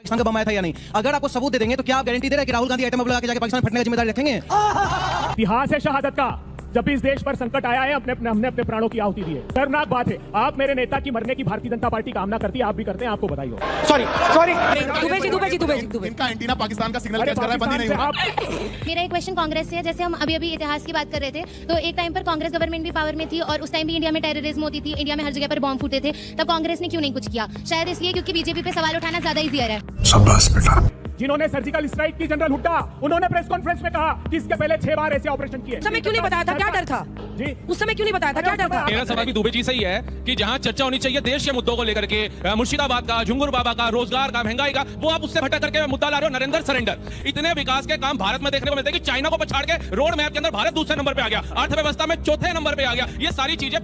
पाकिस्तान का बम आया था या नहीं? अगर आपको सबूत दे देंगे तो क्या आप गारंटी दे रहे हैं कि राहुल गांधी एटम बम लगा के जाके पाकिस्तान फटने की जिम्मेदारी रखेंगे? इतिहास है शहादत का। जब भी इस देश पर संकट आया है हमने अपने प्राणों की आहुति दी है। शर्मनाक बात है, आप मेरे नेता की मरने की भारतीय जनता पार्टी कामना करती है, आप भी करते हैं, आपको बधाई हो। सॉरी दुबे इनका एंटीना पाकिस्तान का सिग्नल कैच कर रहा है, बंद ही नहीं हुआ। मेरा एक क्वेश्चन कांग्रेस से है। जैसे हम अभी इतिहास की बात कर रहे थे, तो एक टाइम पर कांग्रेस गवर्नमेंट भी पावर में थी और उस टाइम भी इंडिया में टेररिज्म होती थी, इंडिया में हर जगह पर बॉम्ब फूटे थे। तब कांग्रेस ने क्यों नहीं कुछ किया? शायद इसलिए क्योंकि बीजेपी पे सवाल उठाना ज्यादा ईजियर है। शाबाश बेटा। जिन्होंने सर्जिकल स्ट्राइक की जनरल हुड्डा, उन्होंने प्रेस कॉन्फ्रेंस में कहा कि इसके पहले 6 बार ऐसे ऑपरेशन किए। उस समय क्यों नहीं बताया था? क्या डर था जी? उस समय क्यों नहीं बताया था? क्या डर था? मेरा सवाल भी दुबे जी से ही है कि जहां चर्चा होनी चाहिए देश के मुद्दों को लेकर के, मुर्शिदाबाद का, झुंगुर बाबा का, रोजगार का, महंगाई का, वो आप उससे भटक करके मुद्दा ला रहे हो नरेंद्र सरेंडर। इतने विकास के काम भारत में देखने को मिलते हैं कि चाइना को पछाड़ के रोड मैप के अंदर भारत दूसरे नंबर पे आ गया, अर्थव्यवस्था में चौथे नंबर पे आ गया। ये सारी चीजें।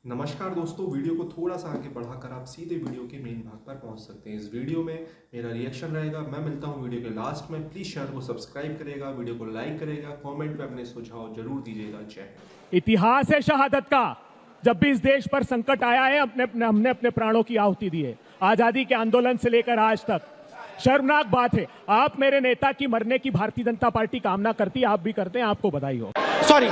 नमस्कार दोस्तों, वीडियो को थोड़ा सा आगे बढ़ाकर आप सीधे वीडियो के मेन भाग पर पहुंच सकते हैं। इस वीडियो में मेरा रिएक्शन रहेगा। मैं मिलता हूं वीडियो के लास्ट में। प्लीज चैनल को सब्सक्राइब करेगा, वीडियो को लाइक करेगा, कमेंट में अपने सुझाव जरूर दीजिएगा। जय। इतिहास है शहादत का। जब भी इस देश पर संकट आया है हमने अपने प्राणों की आहुति दी है, आजादी के आंदोलन से लेकर आज तक। शर्मनाक बात है, आप मेरे नेता की मरने की भारतीय जनता पार्टी कामना करती है, आप भी करते हैं, आपको बधाई हो। सॉरी।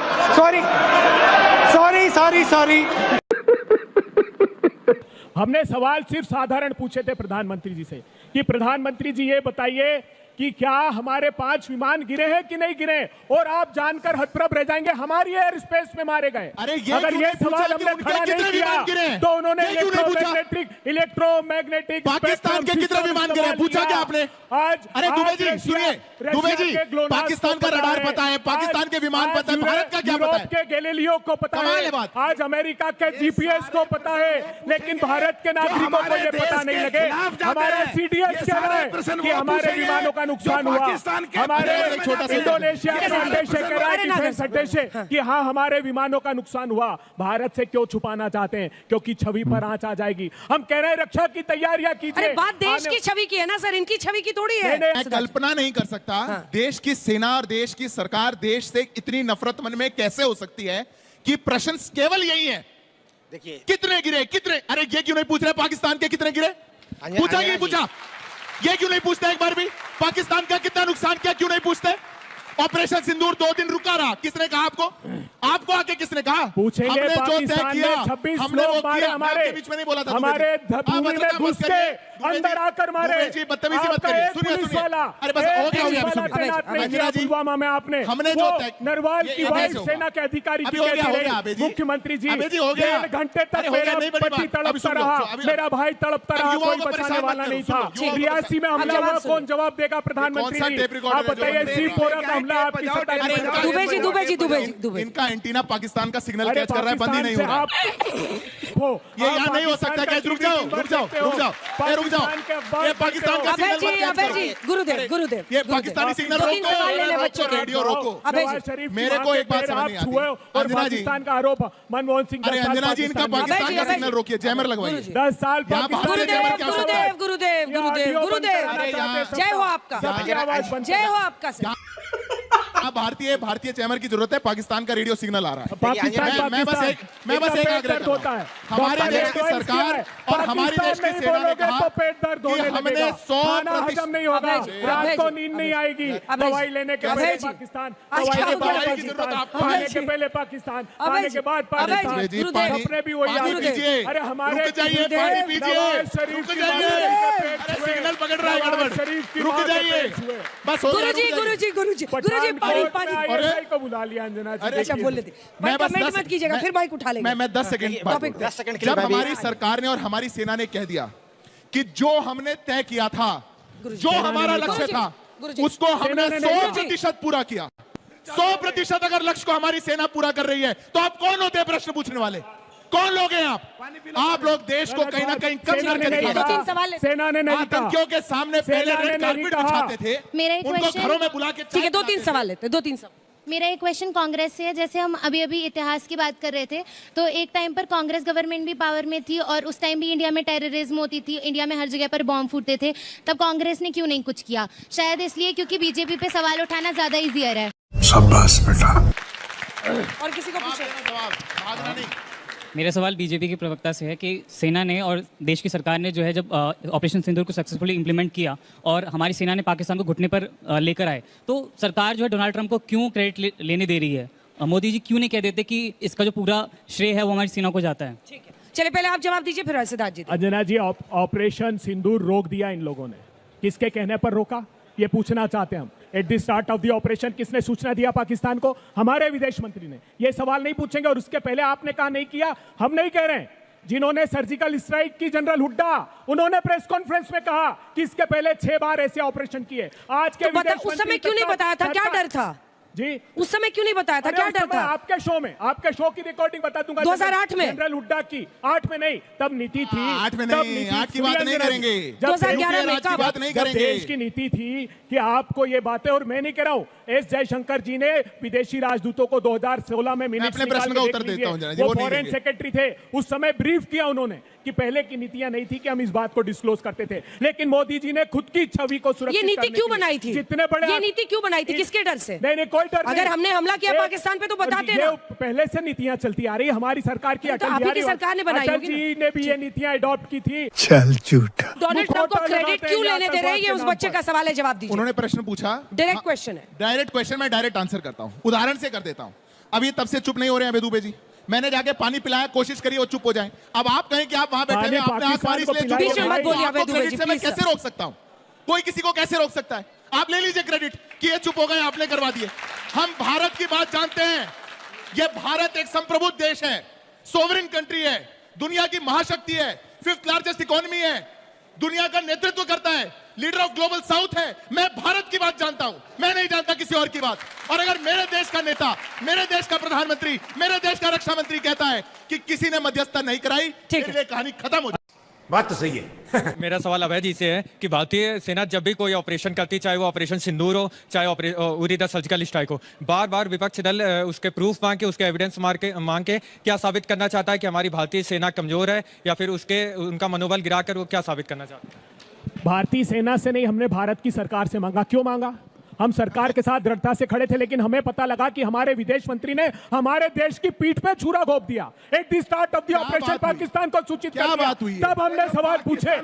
हमने सवाल सिर्फ साधारण पूछे थे प्रधानमंत्री जी से कि प्रधानमंत्री जी ये बताइए कि क्या हमारे 5 विमान गिरे हैं कि नहीं गिरे, और आप जानकर हतप्रभ रह जाएंगे, हमारी एयर स्पेस में मारे गए। अगर ये सवाल हमने खड़ा नहीं किया तो उन्होंने इलेक्ट्रोमैग्नेटिक पाकिस्तान के कितने विमान गिरे पूछा क्या आपने? आज अरे दुबे जी सुनिए, दुबे जी पाकिस्तान का रडार पता है, पाकिस्तान के विमान पता है, भारत का क्या पता है? के गैलीलियो को पता है, आज अमेरिका के जीपीएस को पता है, लेकिन भारत के नागरिकों को ये पता नहीं लगे। हमारा सीडीएस कह रहा है कि हमारे विमानों का नुकसान हुआ, हमारे इंडोनेशिया के अड्डे कह रहा है डिफेंस अड्डे से कि हाँ हमारे विमानों का नुकसान हुआ। भारत से क्यों छुपाना चाहते हैं? क्योंकि छवि पर आंच आ जाएगी। हम कह रहे हैं रक्षा की तैयारियां कीजिए। अरे बात देश की छवि की है ना सर, इनकी छवि की थोड़ी है। मैं कल्पना नहीं कर सकता देश की सेना और देश की सरकार देश से इतनी नफरत मन में कैसे हो सकती है कि प्रश्न केवल यही है, देखिए कितने गिरे, कितने। अरे ये क्यों नहीं पूछ रहे पाकिस्तान के कितने गिरे? पूछा नहीं पूछा? ये क्यों नहीं पूछते एक बार भी? पाकिस्तान का कितना नुकसान किया क्यों नहीं पूछते? ऑपरेशन सिंदूर 2 दिन रुका रहा, किसने कहा आपको? आपको आके किसने कहा? पूछेंगे हमने जो तय पाकिस्तान किया में 26 हमने वो लोग मारे, किया। हमारे बीच में नहीं बोला था, हमारे भूमि में घुस के अंदर आकर मारे। बदतमीजी मत करिए, सुनिए सुनिए। अरे बस हो गया जी, पुलवामा में आपने हमने जो नरवाल की वायुसेना के अधिकारी मुख्यमंत्री जी 1.5 घंटे तक मेरा पति तड़पता रहा, मेरा भाई तड़पता रहा, कोई बचाने वाला नहीं था। रियासी में हमला हुआ, कौन जवाब देगा? प्रधानमंत्री जी आप बताइए। सी-4 का हमला आपकी सरकार ने। दुबे इनका एंटीना पाकिस्तान का सिग्नल कैच कर रहा है, बंद ही नहीं हो रहा। ये यहाँ नहीं हो सकता क्या? रुक जाओ ये पाकिस्तान का सिग्नल गुरुदेव ये पाकिस्तानी सिग्नल रोको, रेडियो रोको। मेरे को एक बात समझ नहीं आती और पाकिस्तान का आरोप मनमोहन सिंह। अरे अंजना जी इनका पाकिस्तान का सिग्नल रोकिए, जैमर लगवाइए। 10 साल गुरुदेव जय हो आपका, जय हो आपका सर। भारतीय चैमर की जरूरत है, पाकिस्तान का रेडियो सिग्नल आ रहा है। मैं बस एक आग्रह करता हूं, हमारे देश की सरकार और हमारी देश की सेना ने कहा कि हमने 100% नहीं होगा, रात को नींद नहीं आएगी, दवाई लेने के पहले पाकिस्तान, दवाई के बाद पाकिस्तान, खाने के पहले पाकिस्तान, खाने के बाद पाकिस्तान, अपने भी वही कीजिए। अरे हमारे रुक जाइए, पानी पीजिए, रुक जाइए। सिग्नल पकड़ रहा है गड़बड़, रुक जाइए बस। गुरुजी पानी को बुला लिया अंजना जी। अच्छा बोल लेते, मैं बस मत कीजिएगा, फिर माइक उठा लेंगे। मैं 10 सेकंड जब हमारी सरकार ने और हमारी सेना ने कह दिया कि जो हमने तय किया था, जो हमारा लक्ष्य था, उसको हमने 100% पूरा किया। 100% अगर लक्ष्य को हमारी सेना पूरा कर रही है तो आप कौन होते हैं प्रश्न पूछने वाले? कौन लोग हैं आप लोग देश को कहीं ना कहीं कम करके दिखाते। सेना ने नहीं कहा, आतंकियों के सामने पहले रेड कार्पेट बिछाते थे, मेरा एक उनको घरों में बुला के। ठीक है, 2-3 सवाल लेते, 2-3 सवाल। मेरा एक क्वेश्चन कांग्रेस से है। जैसे हम अभी इतिहास की बात कर रहे थे, तो एक टाइम पर कांग्रेस गवर्नमेंट भी पावर में थी और उस टाइम भी इंडिया में टेररिज्म होती थी, इंडिया में हर जगह पर बॉम्ब फूटते थे। तब कांग्रेस ने क्यों नहीं कुछ किया? शायद इसलिए क्योंकि बीजेपी पे सवाल उठाना ज्यादा ईजियर है। शाबाश बेटा। और किसी को पूछे जवाब भागना नहीं। मेरा सवाल बीजेपी के प्रवक्ता से है कि सेना ने और देश की सरकार ने जो है जब ऑपरेशन सिंदूर को सक्सेसफुली इंप्लीमेंट किया और हमारी सेना ने पाकिस्तान को घुटने पर लेकर आए, तो सरकार जो है डोनाल्ड ट्रंप को क्यों क्रेडिट लेने दे रही है? मोदी जी क्यों नहीं कह देते कि इसका जो पूरा श्रेय है वो हमारी सेना को जाता है? ठीक है, चलिए पहले आप जवाब दीजिए, फिर सिद्धार्थ जी। अंजना जी, ऑपरेशन सिंदूर रोक दिया इन लोगों ने, किसके कहने पर रोका ये पूछना चाहते हैं हम। At the start of the operation किसने सूचना दिया पाकिस्तान को? हमारे विदेश मंत्री ने। ये सवाल नहीं पूछेंगे और उसके पहले आपने कहा नहीं किया, हम नहीं कह रहे हैं। जिन्होंने सर्जिकल स्ट्राइक की जनरल हुड्डा, उन्होंने प्रेस कॉन्फ्रेंस में कहा कि इसके पहले 6 बार ऐसे ऑपरेशन किए। आज के उस समय क्यों नहीं बताया था? क्या डर था जी? उस समय क्यों नहीं बताया था? क्या डर था? आपके शो में, आपके शो की रिकॉर्डिंग बता दूंगा। 2008 में जनरल हुड्डा की, 8 में नहीं, तब नीति थी। 8 में नहीं, 8 की बात नहीं करेंगे, 2011 में की बात नहीं करेंगे। देश की नीति थी कि आपको ये बातें, और मैं नहीं कह रहा हूं, एस जयशंकर जी ने विदेशी राजदूतों को 2016 में मिनट्स अपने प्रश्न का उत्तर देता हूं, वो फॉरेन सेक्रेटरी थे, उस समय ब्रीफ किया उन्होंने कि पहले की नीतियां नहीं थी कि हम इस बात को डिस्क्लोज करते थे, लेकिन मोदी जी ने खुद की छवि को सुरक्षित ये नीति क्यों बनाई थी? जितने बड़े ये नीति क्यों बनाई थी? किसके डर से? नहीं, कोई डर नहीं। अगर हमने हमला किया पाकिस्तान पे तो बताते ना। पहले से नीतियां चलती आ रही है हमारी सरकार की। तो आप ही की सरकार ने बनाई होगी ना। अटल जी ने भी ये नीतियां अडॉप्ट की थी। चल झूठा। डोनाल्ड ट्रंप को क्रेडिट क्यों लेने दे रहे हैं? ये उस बच्चे का सवाल है, जवाब दीजिए। उन्होंने प्रश्न पूछा, डायरेक्ट क्वेश्चन है। डायरेक्ट क्वेश्चन मैं डायरेक्ट आंसर करता हूं, उदाहरण से कर देता हूं। अभी तब से चुप नहीं हो रहे हैं दुबे जी। मैंने जाके पानी पिलाया, कोशिश करिए वो चुप हो जाए। अब आप कहें कि आप वहां बैठे हुए आपने आंख मारी इसलिए चुप हो गए, आपको क्रेडिट से मैं कैसे रोक सकता हूं? कोई किसी को कैसे रोक सकता है? आप ले लीजिए क्रेडिट कि ये चुप हो गए, आपने करवा दिए। हम भारत की बात जानते हैं। ये भारत एक संप्रभुत्व देश है, सोवरेन कंट्री है, दुनिया की महाशक्ति है, 5th लार्जेस्ट इकोनॉमी है, दुनिया का नेतृत्व करता है, लीडर ऑफ ग्लोबल साउथ है। मैं भारत की बात जानता हूं, मैं नहीं जानता किसी और की बात। और अगर मेरे देश का नेता, मेरे देश का प्रधानमंत्री, मेरे देश का रक्षा मंत्री कहता है कि किसी ने मध्यस्थता नहीं कराई, मेरे लिए कहानी खत्म हो जाए। बात तो सही है। मेरा सवाल अभय जी से है कि भारतीय सेना जब भी कोई ऑपरेशन करती, चाहे वो ऑपरेशन सिंदूर हो, चाहे उरी द सर्जिकल स्ट्राइक हो, बार बार विपक्ष दल उसके प्रूफ मांग के, उसके एविडेंस मांग के क्या साबित करना चाहता है कि हमारी भारतीय सेना कमजोर है, या फिर उनका मनोबल गिराकर वो क्या साबित करना चाहता है? भारतीय सेना से नहीं, हमने भारत की सरकार से मांगा। क्यों मांगा? हम सरकार के साथ दृढ़ता से खड़े थे, लेकिन हमें पता लगा कि हमारे विदेश मंत्री ने हमारे देश की पीठ पे छुरा घोंप दिया। At the start of the operation Pakistan को सूचित कर दिया। तब हमने सवाल पूछे,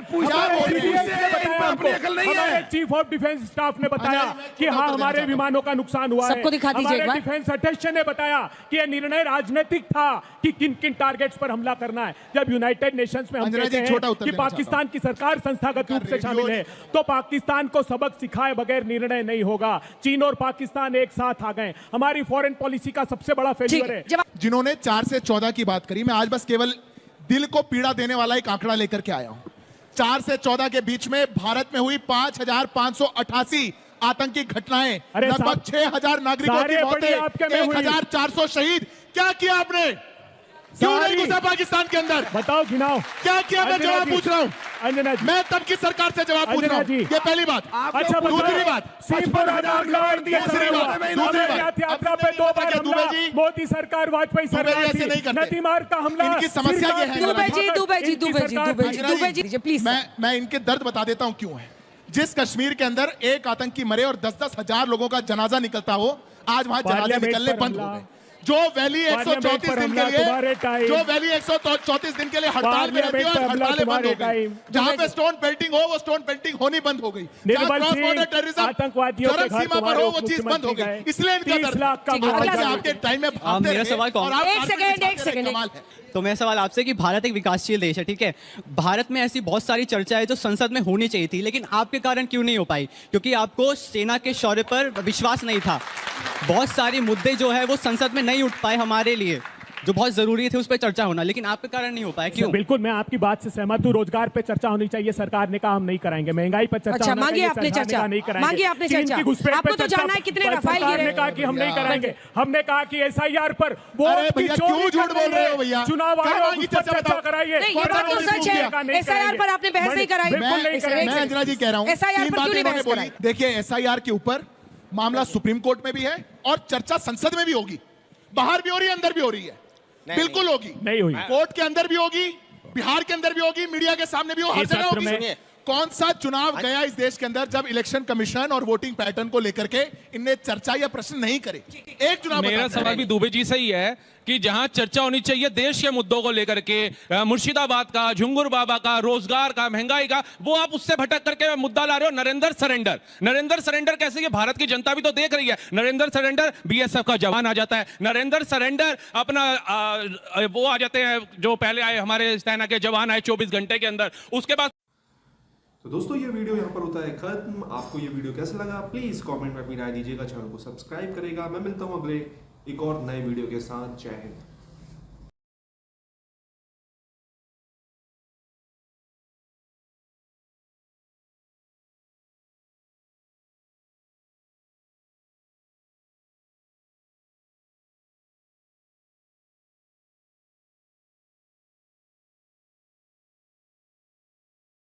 हमारे चीफ ऑफ डिफेंस स्टाफ ने बताया कि हाँ हमारे विमानों का नुकसान हुआ है। हमारे डिफेंस अध्यक्ष ने बताया कि यह निर्णय राजनीतिक था कि किन किन टारगेट्स पर हमला करना है। जब यूनाइटेड नेशंस में हम कहते हैं कि पाकिस्तान की सरकार संस्थागत रूप से शामिल है, तो पाकिस्तान को सबक सिखाए बगैर निर्णय नहीं होगा। चीन और पाकिस्तान एक साथ आ गए, हमारी फॉरेन पॉलिसी का सबसे बड़ा फेलियर है। जिन्होंने 4 से 14 की बात करी, मैं आज बस केवल दिल को पीड़ा देने वाला एक आंकड़ा लेकर के आया हूं। 4 से 14 के बीच में भारत में हुई 5588 आतंकी घटनाएं, लगभग 6000 नागरिकों की मौतें, 1400 शहीद। क्या किया आपने? क्यों नहीं घुसा पाकिस्तान के अंदर? बताओ, गिनाओ क्या किया? मैं जवाब पूछ रहा हूं अंजना जी। मैं तब की सरकार से जवाब पूछ रहा हूं। ये पहली बात। अच्छा, दूसरी बात, मोदी सरकार, वाजपेयी सरकार, नदीमार का हमला। इनकी समस्या ये है, दुबे जी प्लीज। मैं इनके दर्द बता देता हूं क्यों है। जिस कश्मीर के अंदर एक आतंकी मरे और 10-10 हजार लोगों का जनाजा निकलता हो, आज वहां जनाजे निकलने बंद हो गए। जो वैली 134 दिन के लिए, जो वैली 134 दिन के लिए हड़ताल में रहती है, हड़तालें बंद हो गई। जहां पे स्टोन पेल्टिंग हो, वो स्टोन पेल्टिंग होनी बंद हो गई। जहां क्रॉस बॉर्डर टेररिज्म, चरम सीमा पर हो, वो चीज बंद हो गई। इसलिए इनका दर्द आपके टाइम में भागते रहे। एक सेकंड। तो मेरा सवाल आपसे कि भारत एक विकासशील देश है, ठीक है? भारत में ऐसी बहुत सारी चर्चा है जो संसद में होनी चाहिए थी, लेकिन आपके कारण क्यों नहीं हो पाई? क्योंकि आपको सेना के शौर्य पर विश्वास नहीं था। बहुत सारे मुद्दे जो है वो संसद में नहीं उठ पाए हमारे लिए, जो बहुत जरूरी थे, उस पर चर्चा होना, लेकिन आपके कारण नहीं हो पाया। क्यों? बिल्कुल, मैं आपकी बात से सहमत हूँ। रोजगार पे चर्चा होनी चाहिए, सरकार ने कहा हम नहीं कराएंगे। महंगाई पर चर्चा मांगी आपने चर्चा नहीं कराएंगे। मांगी आपने चर्चा। आपको तो जानना है कितने रफाल गिरे। ने कहा कि हम नहीं कराएंगे। हमने कहा कि SIR पर क्यों झूठ बोल रहे हो भैया? चुनाव आयोग की चर्चा कराइए। ये बात तो सच है, SIR पर आपने बहस नहीं कराई। मैं अंजना जी कह रहा हूँ, SIR पर क्यों नहीं बहस कराई? देखिए, SIR के ऊपर मामला सुप्रीम कोर्ट में भी है और चर्चा संसद में भी होगी। बाहर भी हो रही है, अंदर भी हो रही है। बिल्कुल होगी, नहीं हुई। कोर्ट के अंदर भी होगी, बिहार के अंदर भी होगी, मीडिया के सामने भी हो, हर जगह होगी। कौन सा चुनाव गया इस देश के अंदर जब इलेक्शन कमीशन और वोटिंग पैटर्न को लेकर के इनने चर्चा या प्रश्न नहीं करे? एक चुनाव मेरा सवाल भी दुबे जी से ही है कि जहां चर्चा होनी चाहिए देश के मुद्दों को लेकर के, मुर्शिदाबाद का, झुंगुर बाबा का, रोजगार का, महंगाई का, वो आप उससे भटक करके मुद्दा ला रहे हो नरेंद्र सरेंडर। नरेंद्र सरेंडर कैसे? ये भारत की जनता भी तो देख रही है। नरेंद्र सरेंडर बीएसएफ का जवान आ जाता है, नरेंद्र सरेंडर अपना वो आ जाते हैं जो पहले आए हमारे सेना के जवान आए 24 घंटे के अंदर, उसके बाद। तो दोस्तों ये वीडियो यहाँ पर होता है खत्म। आपको ये वीडियो कैसा लगा प्लीज कमेंट में अपनी राय दीजिएगा, चैनल को सब्सक्राइब करेगा। मैं मिलता हूँ अगले एक और नए वीडियो के साथ। जय हिंद।